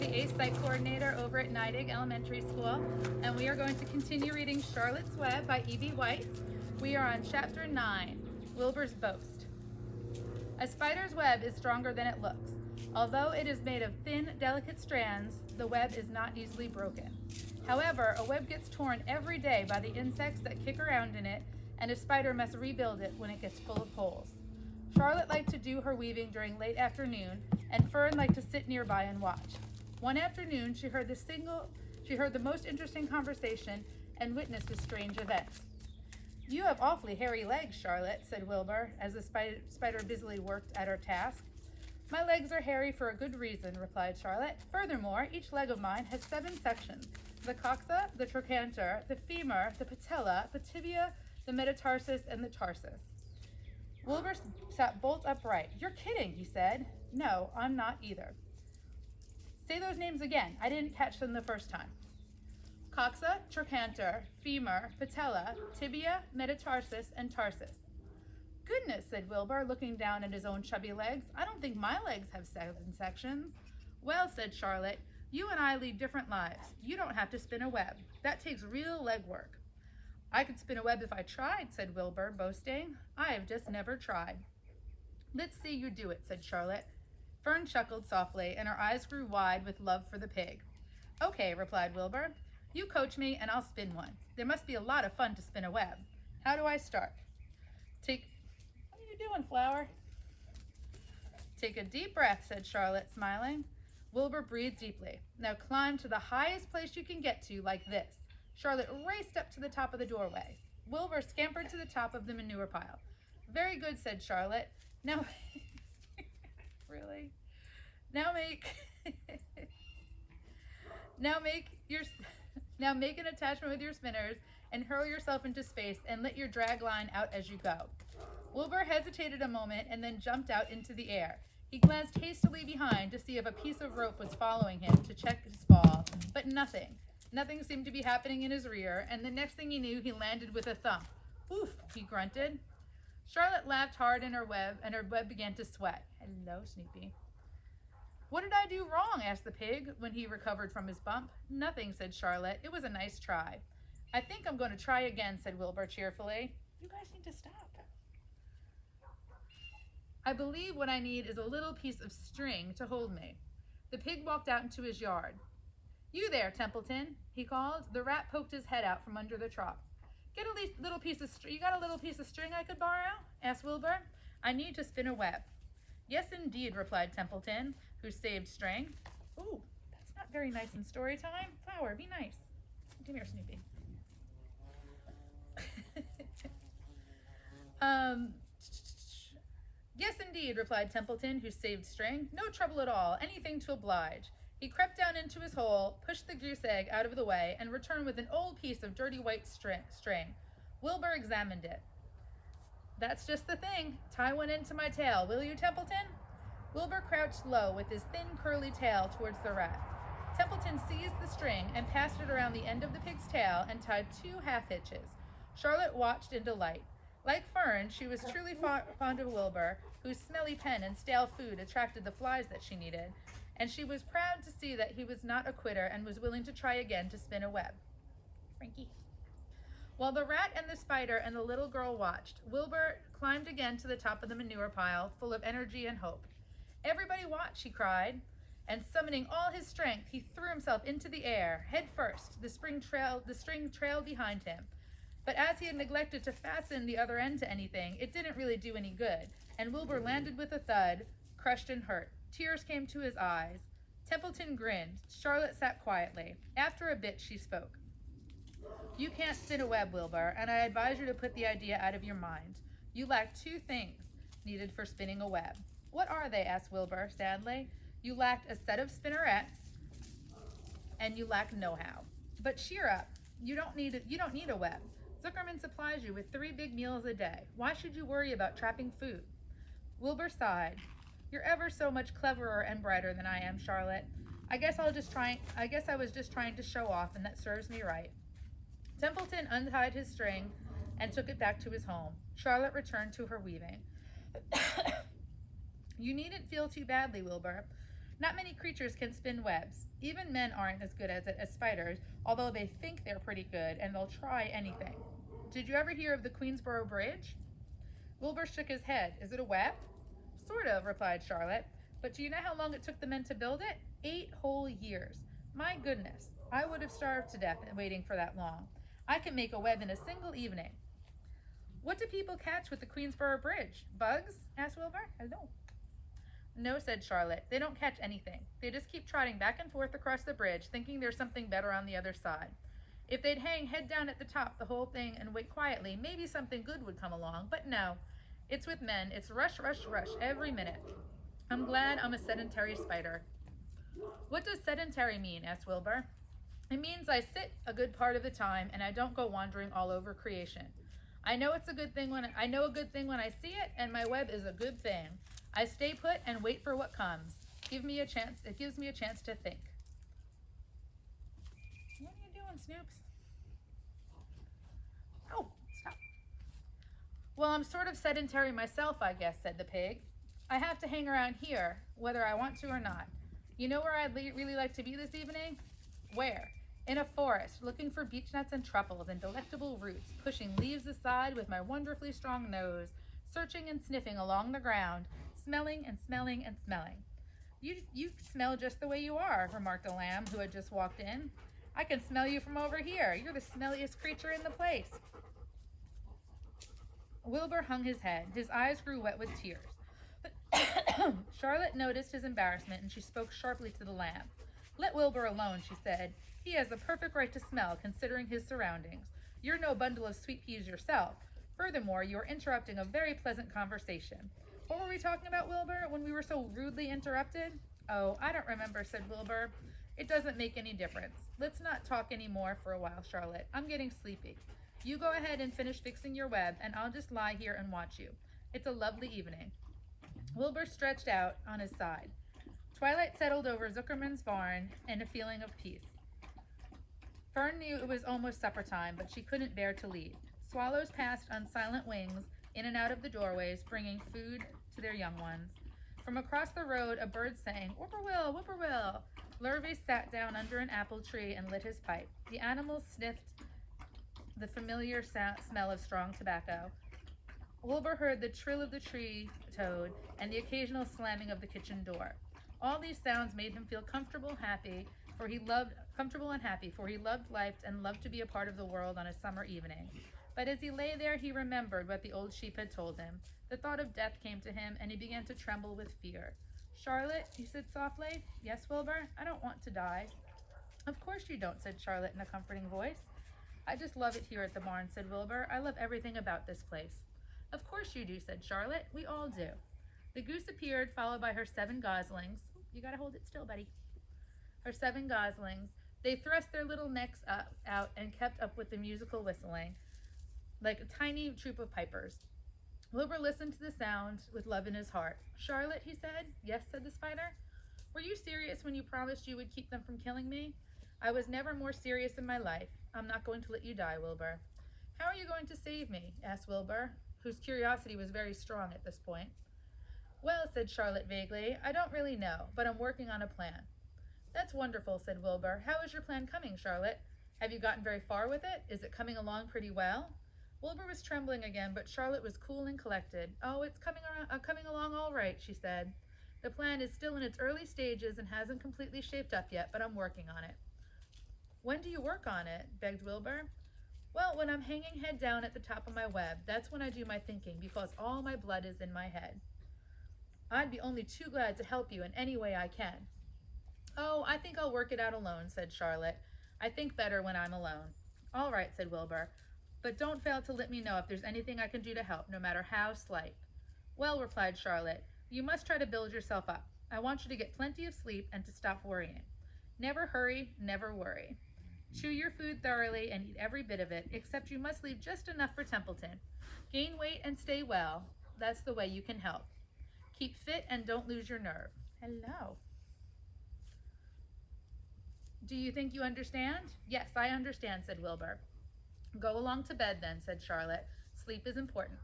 the ACE Site Coordinator over at Niding Elementary School, and we are going to continue reading Charlotte's Web by E.B. White. We are on Chapter 9, Wilbur's Boast. A spider's web is stronger than it looks. Although it is made of thin, delicate strands, the web is not easily broken. However, a web gets torn every day by the insects that kick around in it, and a spider must rebuild it when it gets full of holes. Charlotte liked to do her weaving during late afternoon, and Fern liked to sit nearby and watch. One afternoon, she heard the most interesting conversation and witnessed a strange event. "You have awfully hairy legs, Charlotte," said Wilbur, as the spider busily worked at her task. "My legs are hairy for a good reason," replied Charlotte. "Furthermore, each leg of mine has 7 sections: the coxa, the trochanter, the femur, the patella, the tibia, the metatarsus, and the tarsus." Wilbur sat bolt upright. "You're kidding," he said. "No, I'm not either." "Say those names again. I didn't catch them the first time." "Coxa, trochanter, femur, patella, tibia, metatarsus, and tarsus." "Goodness," said Wilbur, looking down at his own chubby legs. "I don't think my legs have 7 sections." "Well," said Charlotte, "you and I lead different lives. You don't have to spin a web. That takes real leg work." "I could spin a web if I tried," said Wilbur, boasting. "I have just never tried." "Let's see you do it," said Charlotte. Fern chuckled softly, and her eyes grew wide with love for the pig. "Okay," replied Wilbur. "You coach me, and I'll spin one. There must be a lot of fun to spin a web. How do I start?" What are you doing, Flower?" "Take a deep breath," said Charlotte, smiling. Wilbur breathed deeply. "Now climb to the highest place you can get to, like this." Charlotte raced up to the top of the doorway. Wilbur scampered to the top of the manure pile. "Very good," said Charlotte. "Now, really? Now make now make an attachment with your spinners and hurl yourself into space and let your drag line out as you go." Wilbur hesitated a moment and then jumped out into the air. He glanced hastily behind to see if a piece of rope was following him to check his fall, but nothing. Nothing seemed to be happening in his rear, and the next thing he knew, he landed with a thump. "Oof," he grunted. Charlotte laughed hard in her web, and her web began to sweat. "Hello, Snoopy." "What did I do wrong?" asked the pig when he recovered from his bump. "Nothing," said Charlotte. "It was a nice try." "I think I'm going to try again," said Wilbur cheerfully. "You guys need to stop." "I believe what I need is a little piece of string to hold me." The pig walked out into his yard. "You there, Templeton," he called. The rat poked his head out from under the trough. "Get a little piece of string. You got a little piece of string I could borrow?" asked Wilbur. "I need to spin a web." "Yes, indeed," replied Templeton, who saved string. "Ooh, that's not very nice in story time. Flower, be nice. Come here, Snoopy." "Yes, indeed," replied Templeton, who saved string. "No trouble at all. Anything to oblige." He crept down into his hole, pushed the goose egg out of the way, and returned with an old piece of dirty white string. Wilbur examined it. "That's just the thing. Tie one end to my tail, will you, Templeton?" Wilbur crouched low with his thin, curly tail towards the rat. Templeton seized the string and passed it around the end of the pig's tail and tied 2 half hitches. Charlotte watched in delight. Like Fern, she was truly fond of Wilbur, whose smelly pen and stale food attracted the flies that she needed, and she was proud to see that he was not a quitter and was willing to try again to spin a web. Frankie. While the rat and the spider and the little girl watched, Wilbur climbed again to the top of the manure pile, full of energy and hope. "Everybody watch," he cried, and summoning all his strength, he threw himself into the air, head first. The string trailed behind him. But as he had neglected to fasten the other end to anything, it didn't really do any good, and Wilbur landed with a thud, crushed and hurt. Tears came to his eyes. Templeton grinned. Charlotte sat quietly. After a bit, she spoke. "You can't spin a web, Wilbur, and I advise you to put the idea out of your mind. You lack 2 things needed for spinning a web." "What are they?" asked Wilbur, sadly. "You lack a set of spinnerets, and you lack know-how. But cheer up. You don't need a web. Zuckerman supplies you with 3 big meals a day. Why should you worry about trapping food?" Wilbur sighed. "You're ever so much cleverer and brighter than I am, Charlotte. I guess I was just trying to show off, and that serves me right." Templeton untied his string and took it back to his home. Charlotte returned to her weaving. "You needn't feel too badly, Wilbur. Not many creatures can spin webs. Even men aren't as good at it as spiders, although they think they're pretty good and they'll try anything. Did you ever hear of the Queensboro Bridge? Wilbur shook his head. Is it a web? Sort of, replied Charlotte. But do you know how long it took the men to build it? 8 whole years. My goodness, I would have starved to death waiting for that long. I can make a web in a single evening. What do people catch with the Queensboro Bridge? Bugs? Asked Wilbur. Hello. No, said Charlotte. They don't catch anything. They just keep trotting back and forth across the bridge, thinking there's something better on the other side. If they'd hang head down at the top the whole thing and wait quietly, maybe something good would come along. But no, it's with men. It's rush, rush, rush every minute. I'm glad I'm a sedentary spider. What does sedentary mean? Asked Wilbur. It means I sit a good part of the time and I don't go wandering all over creation. I know a good thing when I see it, and my web is a good thing. I stay put and wait for what comes. It gives me a chance to think. What are you doing, Snoops? Oh, stop. Well, I'm sort of sedentary myself, I guess, said the pig. I have to hang around here, whether I want to or not. You know where I'd really like to be this evening? Where? In a forest, looking for beechnuts and truffles and delectable roots, pushing leaves aside with my wonderfully strong nose, searching and sniffing along the ground, smelling and smelling and smelling. You smell just the way you are, remarked a lamb who had just walked in. I can smell you from over here. You're the smelliest creature in the place. Wilbur hung his head. His eyes grew wet with tears. Charlotte noticed his embarrassment and she spoke sharply to the lamb. Let Wilbur alone, she said. He has the perfect right to smell, considering his surroundings. You're no bundle of sweet peas yourself. Furthermore, you are interrupting a very pleasant conversation. What were we talking about, Wilbur, when we were so rudely interrupted? Oh, I don't remember, said Wilbur. It doesn't make any difference. Let's not talk any more for a while, Charlotte. I'm getting sleepy. You go ahead and finish fixing your web, and I'll just lie here and watch you. It's a lovely evening. Wilbur stretched out on his side. Twilight settled over Zuckerman's barn and a feeling of peace. Fern knew it was almost supper time, but she couldn't bear to leave. Swallows passed on silent wings in and out of the doorways, bringing food to their young ones. From across the road, a bird sang, "Whippoorwill, whippoorwill." Lurvy sat down under an apple tree and lit his pipe. The animals sniffed the familiar smell of strong tobacco. Wilbur heard the trill of the tree toad and the occasional slamming of the kitchen door. All these sounds made him feel comfortable and happy, for he loved life and loved to be a part of the world on a summer evening. But as he lay there, he remembered what the old sheep had told him. The thought of death came to him, and he began to tremble with fear. Charlotte, he said softly. Yes, Wilbur? I don't want to die. Of course you don't, said Charlotte in a comforting voice. I just love it here at the barn, said Wilbur. I love everything about this place. Of course you do, said Charlotte. We all do. The goose appeared, followed by her 7 goslings. You gotta hold it still, buddy. Her 7 goslings. They thrust their little necks out and kept up with the musical whistling, like a tiny troop of pipers. Wilbur listened to the sound with love in his heart. Charlotte, he said. Yes, said the spider. Were you serious when you promised you would keep them from killing me? I was never more serious in my life. I'm not going to let you die, Wilbur. How are you going to save me? Asked Wilbur, whose curiosity was very strong at this point. Well, said Charlotte vaguely, I don't really know, but I'm working on a plan. That's wonderful, said Wilbur. How is your plan coming, Charlotte? Have you gotten very far with it? Is it coming along pretty well? Wilbur was trembling again, but Charlotte was cool and collected. Oh, it's coming along all right, she said. The plan is still in its early stages and hasn't completely shaped up yet, but I'm working on it. When do you work on it? Begged Wilbur. Well, when I'm hanging head down at the top of my web, that's when I do my thinking, because all my blood is in my head. I'd be only too glad to help you in any way I can. Oh, I think I'll work it out alone, said Charlotte. I think better when I'm alone. All right, said Wilbur, but don't fail to let me know if there's anything I can do to help, no matter how slight. Well, replied Charlotte, you must try to build yourself up. I want you to get plenty of sleep and to stop worrying. Never hurry, never worry. Chew your food thoroughly and eat every bit of it, except you must leave just enough for Templeton. Gain weight and stay well. That's the way you can help. Keep fit and don't lose your nerve. Hello. Do you think you understand? Yes, I understand, said Wilbur. Go along to bed then, said Charlotte. Sleep is important.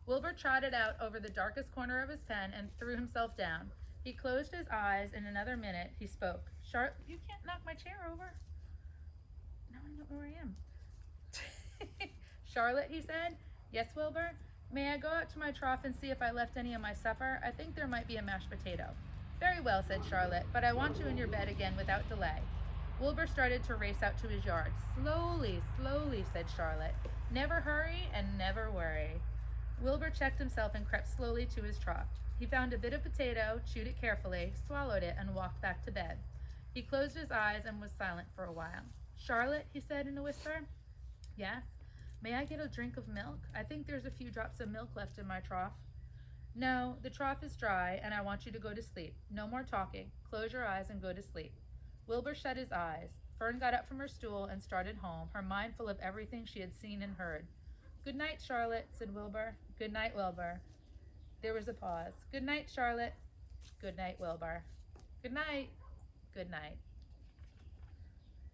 Wilbur trotted out over the darkest corner of his pen and threw himself down. He closed his eyes. In another minute, he spoke. Charlotte, you can't knock my chair over. Now I don't know where I am. Charlotte, he said. Yes, Wilbur? May I go out to my trough and see if I left any of my supper? I think there might be a mashed potato. Very well, said Charlotte, but I want you in your bed again without delay. Wilbur started to race out to his yard. Slowly, slowly, said Charlotte. Never hurry and never worry. Wilbur checked himself and crept slowly to his trough. He found a bit of potato, chewed it carefully, swallowed it, and walked back to bed. He closed his eyes and was silent for a while. Charlotte, he said in a whisper. Yes? May I get a drink of milk? I think there's a few drops of milk left in my trough. No, the trough is dry, and I want you to go to sleep. No more talking. Close your eyes and go to sleep. Wilbur shut his eyes. Fern got up from her stool and started home, her mind full of everything she had seen and heard. Good night, Charlotte, said Wilbur. Good night, Wilbur. There was a pause. Good night, Charlotte. Good night, Wilbur. Good night. Good night.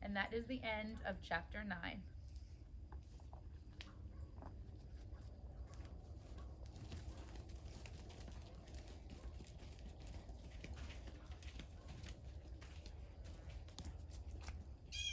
And that is the end of chapter 9.